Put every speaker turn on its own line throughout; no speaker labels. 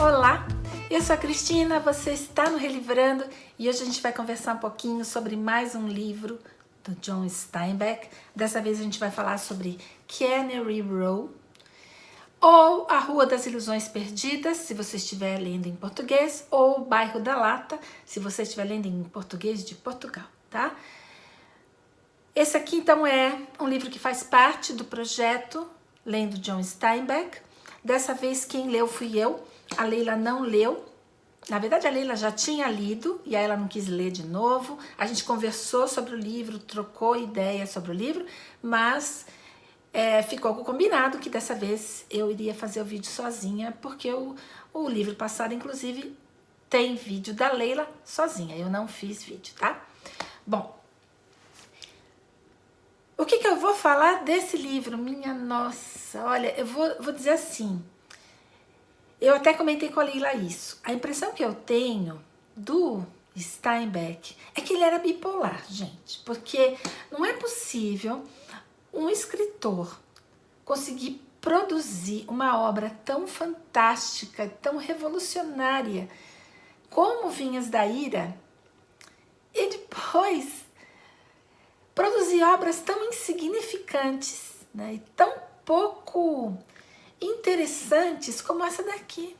Olá, eu sou a Cristina, você está no Relivrando e hoje a gente vai conversar um pouquinho sobre mais um livro do John Steinbeck. Dessa vez a gente vai falar sobre Cannery Row, ou A Rua das Ilusões Perdidas, se você estiver lendo em português, ou O Bairro da Lata, se você estiver lendo em português de Portugal, tá? Esse aqui então é um livro que faz parte do projeto Lendo John Steinbeck. Dessa vez quem leu fui eu, a Leila não leu. Na verdade a Leila já tinha lido e aí ela não quis ler de novo. A gente conversou sobre o livro, trocou ideias sobre o livro, mas ficou combinado que dessa vez eu iria fazer o vídeo sozinha, porque o livro passado inclusive tem vídeo da Leila sozinha, eu não fiz vídeo, tá? Bom, o que eu vou falar desse livro? Minha nossa, olha, eu vou dizer assim, eu até comentei com a Leila isso. A impressão que eu tenho do Steinbeck é que ele era bipolar, gente. Porque não é possível um escritor conseguir produzir uma obra tão fantástica, tão revolucionária como Vinhas da Ira e depois produzir obras tão insignificantes, né, e tão pouco interessantes como essa daqui.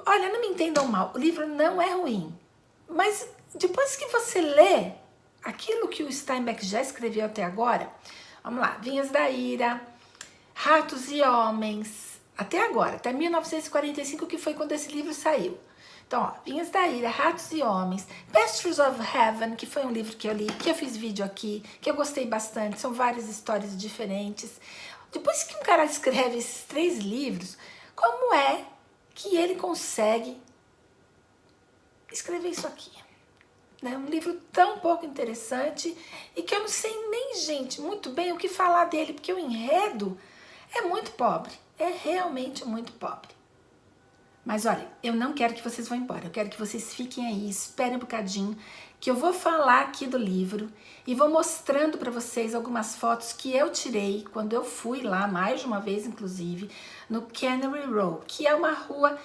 Olha, não me entendam mal, o livro não é ruim, mas depois que você lê aquilo que o Steinbeck já escreveu até agora, vamos lá, Vinhas da Ira, Ratos e Homens, até agora, até 1945, que foi quando esse livro saiu. Então, ó, Vinhas da Ira, Ratos e Homens, Pastures of Heaven, que foi um livro que eu li, que eu fiz vídeo aqui, que eu gostei bastante, são várias histórias diferentes. Depois que um cara escreve esses 3 livros, como é que ele consegue escrever isso aqui? Né? Um livro tão pouco interessante e que eu não sei nem, gente, muito bem o que falar dele, porque o enredo é muito pobre, é realmente muito pobre. Mas olha, eu não quero que vocês vão embora, eu quero que vocês fiquem aí, esperem um bocadinho, que eu vou falar aqui do livro e vou mostrando para vocês algumas fotos que eu tirei quando eu fui lá, mais de uma vez inclusive, no Cannery Row, que é uma rua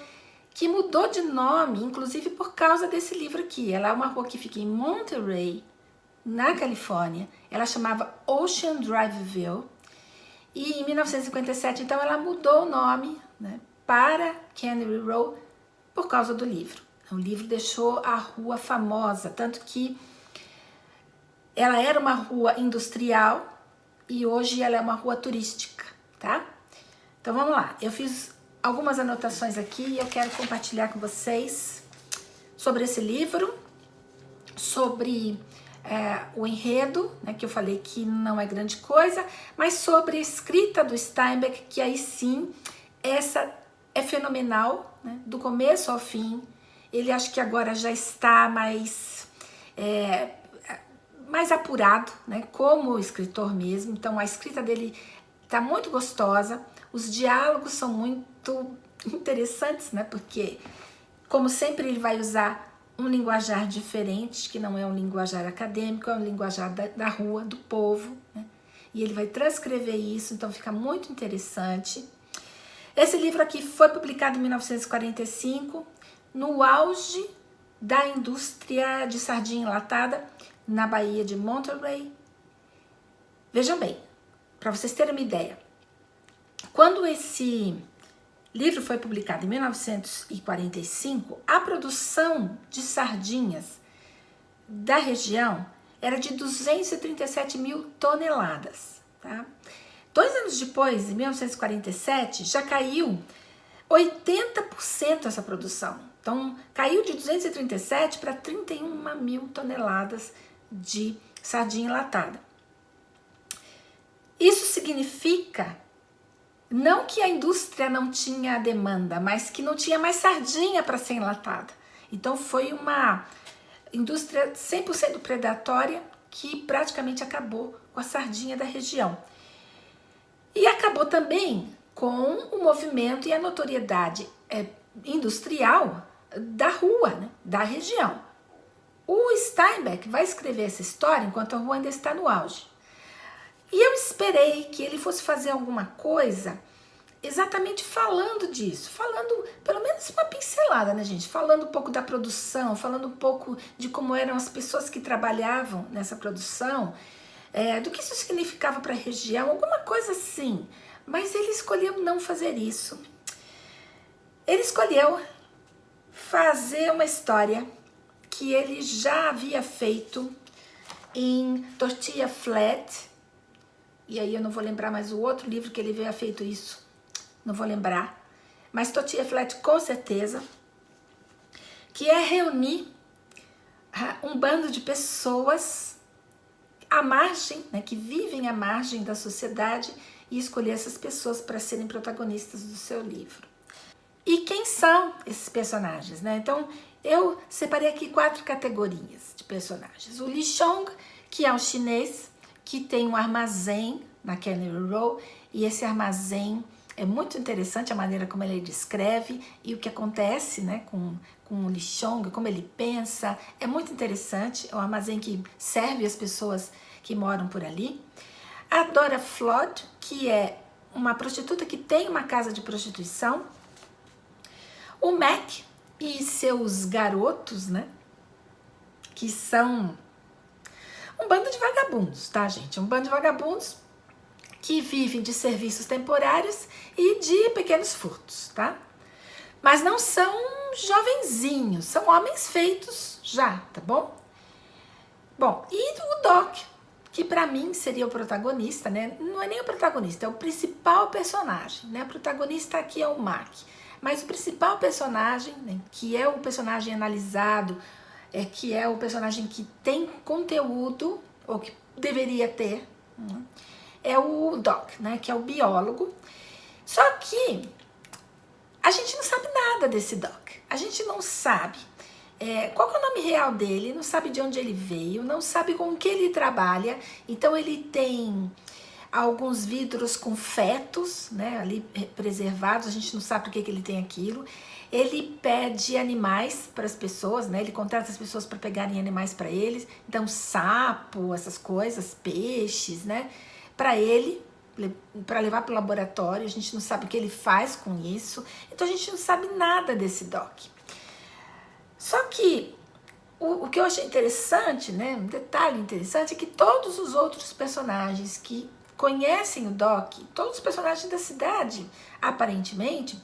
que mudou de nome, inclusive por causa desse livro aqui. Ela é uma rua que fica em Monterey, na Califórnia, ela chamava Ocean Driveville, e em 1957, então, ela mudou o nome, né, para Cannery Row por causa do livro. O livro deixou a rua famosa, tanto que ela era uma rua industrial e hoje ela é uma rua turística, tá? Então vamos lá, eu fiz algumas anotações aqui e eu quero compartilhar com vocês sobre esse livro, sobre o enredo, né, que eu falei que não é grande coisa, mas sobre a escrita do Steinbeck, que aí sim, essa é fenomenal, né, do começo ao fim. Ele acho que agora já está mais apurado, né, como escritor mesmo. Então a escrita dele está muito gostosa, os diálogos são muito interessantes, né, porque como sempre ele vai usar um linguajar diferente, que não é um linguajar acadêmico, é um linguajar da rua, do povo, né, e ele vai transcrever isso, então fica muito interessante. Esse livro aqui foi publicado em 1945, no auge da indústria de sardinha enlatada na Baía de Monterey. Vejam bem, para vocês terem uma ideia, quando esse livro foi publicado em 1945, a produção de sardinhas da região era de 237 mil toneladas, tá? 2 anos depois, em 1947, já caiu 80% essa produção. Então, caiu de 237 para 31 mil toneladas de sardinha enlatada. Isso significa não que a indústria não tinha demanda, mas que não tinha mais sardinha para ser enlatada. Então, foi uma indústria 100% predatória que praticamente acabou com a sardinha da região. E acabou também com o movimento e a notoriedade industrial da rua, né, da região. O Steinbeck vai escrever essa história enquanto a rua ainda está no auge. E eu esperei que ele fosse fazer alguma coisa exatamente falando disso, falando pelo menos uma pincelada, né, gente? Falando um pouco da produção, falando um pouco de como eram as pessoas que trabalhavam nessa produção, do que isso significava para a região, alguma coisa assim. Mas ele escolheu não fazer isso. Ele escolheu fazer uma história que ele já havia feito em Tortilla Flat, e aí eu não vou lembrar mais o outro livro que ele havia feito isso, não vou lembrar, mas Tortilla Flat com certeza, que é reunir um bando de pessoas à margem, né, que vivem à margem da sociedade, e escolher essas pessoas para serem protagonistas do seu livro. E quem são esses personagens, né? Então, eu separei aqui 4 categorias de personagens. O Li Chong, que é um chinês que tem um armazém na Cannery Row, e esse armazém é muito interessante a maneira como ele descreve e o que acontece, né, com o Li Chong, como ele pensa. É muito interessante, é um armazém que serve as pessoas que moram por ali. A Dora Flood, que é uma prostituta que tem uma casa de prostituição. O Mac e seus garotos, né, que são um bando de vagabundos, tá, gente? Um bando de vagabundos que vivem de serviços temporários e de pequenos furtos, tá? Mas não são jovenzinhos, são homens feitos já, tá bom? Bom, e o Doc, que pra mim seria o protagonista, né? Não é nem o protagonista, é o principal personagem, né? O protagonista aqui é o Mac. Mas o principal personagem, né, que é o personagem analisado, que é o personagem que tem conteúdo, ou que deveria ter, é o Doc, né, que é o biólogo. Só que a gente não sabe nada desse Doc. A gente não sabe qual que é o nome real dele, não sabe de onde ele veio, não sabe com que ele trabalha. Então ele tem alguns vidros com fetos, né, ali preservados, a gente não sabe por que ele tem aquilo. Ele pede animais para as pessoas, né, ele contrata as pessoas para pegarem animais para eles, então sapo, essas coisas, peixes, né, para ele, para levar para o laboratório. A gente não sabe o que ele faz com isso, então a gente não sabe nada desse Doc. Só que o que eu achei interessante, né, um detalhe interessante, é que todos os outros personagens que conhecem o Doc, todos os personagens da cidade, aparentemente,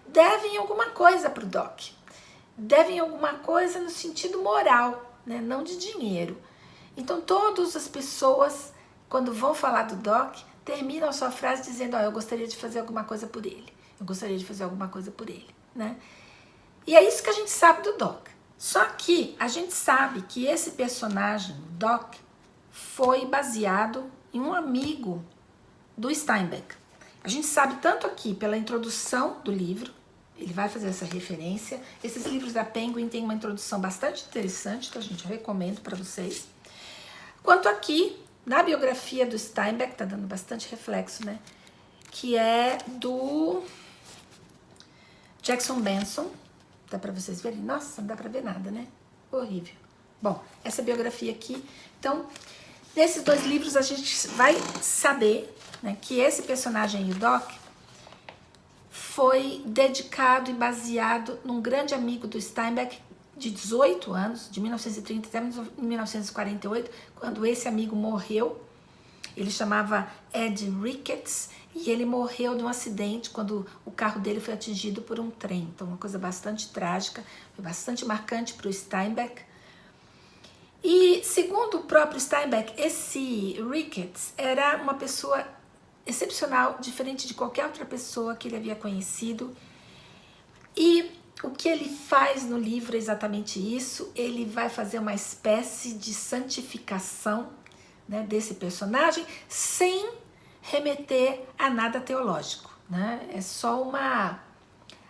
devem alguma coisa para o Doc. Devem alguma coisa no sentido moral, né? Não de dinheiro. Então, todas as pessoas, quando vão falar do Doc, terminam a sua frase dizendo: eu gostaria de fazer alguma coisa por ele. Eu gostaria de fazer alguma coisa por ele, né? E é isso que a gente sabe do Doc. Só que a gente sabe que esse personagem, Doc, foi baseado em um amigo do Steinbeck. A gente sabe tanto aqui pela introdução do livro, ele vai fazer essa referência. Esses livros da Penguin têm uma introdução bastante interessante, que a gente recomendo para vocês. Quanto aqui, na biografia do Steinbeck, tá dando bastante reflexo, né? Que é do Jackson Benson. Dá para vocês verem? Nossa, não dá para ver nada, né? Horrível. Bom, essa biografia aqui. Então, nesses 2 livros a gente vai saber, né, que esse personagem, o Doc, foi dedicado e baseado num grande amigo do Steinbeck de 18 anos, de 1930 até 1948, quando esse amigo morreu. Ele chamava Ed Ricketts e ele morreu de um acidente quando o carro dele foi atingido por um trem. Então, uma coisa bastante trágica, foi bastante marcante para o Steinbeck. E, segundo o próprio Steinbeck, esse Ricketts era uma pessoa excepcional, diferente de qualquer outra pessoa que ele havia conhecido. E o que ele faz no livro é exatamente isso. Ele vai fazer uma espécie de santificação, né, desse personagem, sem remeter a nada teológico, né? É só uma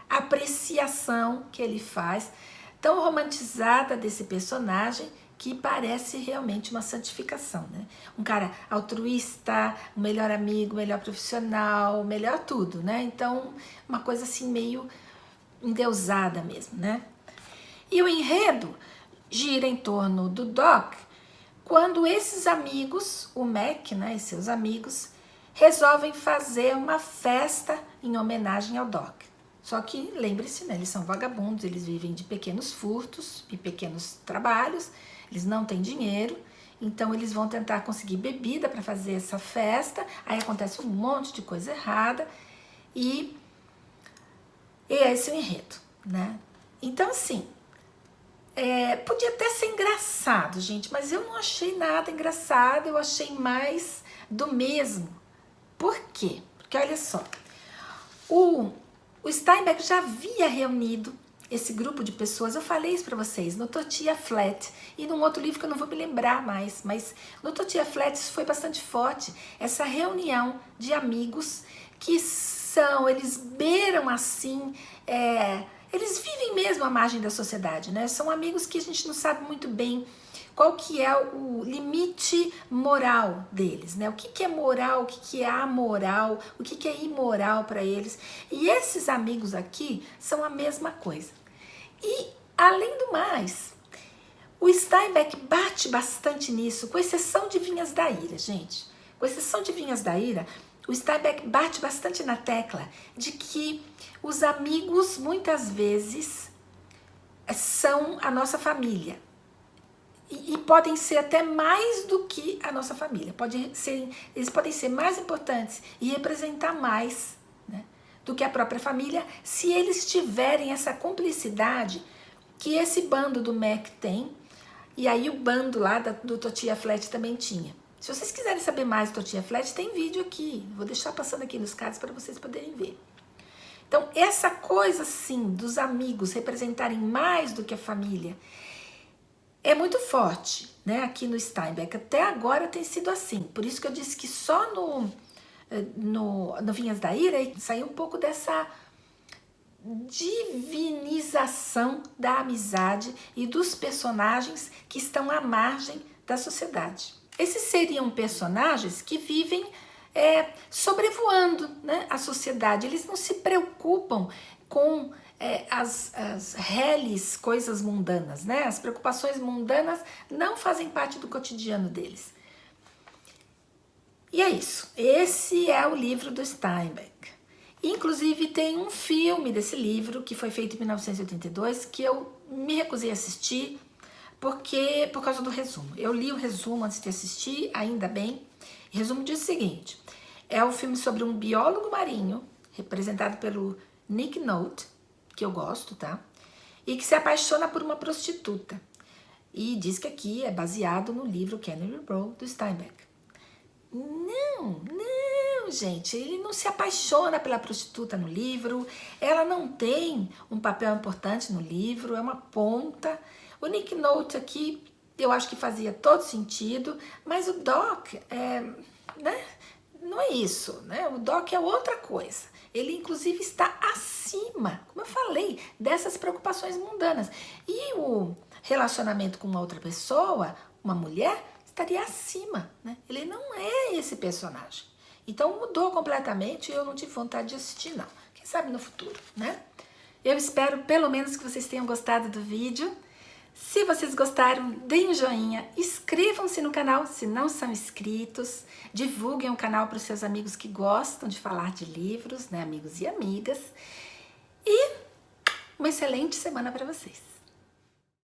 apreciação que ele faz, tão romantizada desse personagem, que parece realmente uma santificação, né? Um cara altruísta, o melhor amigo, o melhor profissional, o melhor tudo, né? Então, uma coisa assim meio endeusada mesmo, né? E o enredo gira em torno do Doc, quando esses amigos, o Mac, né, e seus amigos, resolvem fazer uma festa em homenagem ao Doc. Só que, lembre-se, né, eles são vagabundos, eles vivem de pequenos furtos e pequenos trabalhos, eles não têm dinheiro, então eles vão tentar conseguir bebida para fazer essa festa, aí acontece um monte de coisa errada e esse é o enredo, né? Então, assim, podia até ser engraçado, gente, mas eu não achei nada engraçado, eu achei mais do mesmo. Por quê? Porque olha só, o Steinbeck já havia reunido esse grupo de pessoas, eu falei isso para vocês, no Tortilla Flat, e num outro livro que eu não vou me lembrar mais, mas no Tortilla Flat isso foi bastante forte, essa reunião de amigos que eles beiram assim, eles vivem mesmo à margem da sociedade, né? São amigos que a gente não sabe muito bem qual que é o limite moral deles, né? O que é moral, o que é amoral, o que é imoral para eles. E esses amigos aqui são a mesma coisa. E, além do mais, o Steinbeck bate bastante nisso, com exceção de Vinhas da Ira, gente. Com exceção de Vinhas da Ira, o Steinbeck bate bastante na tecla de que os amigos, muitas vezes, são a nossa família. E podem ser até mais do que a nossa família. Eles podem ser mais importantes e representar mais, né, do que a própria família, se eles tiverem essa cumplicidade que esse bando do Mac tem, e aí o bando lá do Tortilla Flat também tinha. Se vocês quiserem saber mais do Tortilla Flat, tem vídeo aqui. Vou deixar passando aqui nos cards para vocês poderem ver. Então, essa coisa, sim, dos amigos representarem mais do que a família, é muito forte, né, aqui no Steinbeck. Até agora tem sido assim. Por isso que eu disse que só no Vinhas da Ira saiu um pouco dessa divinização da amizade e dos personagens que estão à margem da sociedade. Esses seriam personagens que vivem sobrevoando, né, a sociedade. Eles não se preocupam com as reles coisas mundanas, né? As preocupações mundanas não fazem parte do cotidiano deles. E é isso. Esse é o livro do Steinbeck. Inclusive tem um filme desse livro que foi feito em 1982 que eu me recusei a assistir por causa do resumo. Eu li o resumo antes de assistir, ainda bem. O resumo diz o seguinte: é um filme sobre um biólogo marinho, representado pelo Nick Nolte, que eu gosto, tá? E que se apaixona por uma prostituta. E diz que aqui é baseado no livro Cannery Row, do Steinbeck. Não, gente, ele não se apaixona pela prostituta no livro, ela não tem um papel importante no livro, é uma ponta. O Nick Nolte aqui, eu acho que fazia todo sentido, mas o Doc, né, não é isso, né? O Doc é outra coisa. Ele, inclusive, está acima, como eu falei, dessas preocupações mundanas. E o relacionamento com uma outra pessoa, uma mulher, estaria acima, né? Ele não é esse personagem. Então mudou completamente e eu não tive vontade de assistir, não. Quem sabe no futuro, né? Eu espero pelo menos que vocês tenham gostado do vídeo. Se vocês gostaram, deem um joinha, inscrevam-se no canal se não são inscritos, divulguem o canal para os seus amigos que gostam de falar de livros, né, amigos e amigas. E uma excelente semana para vocês.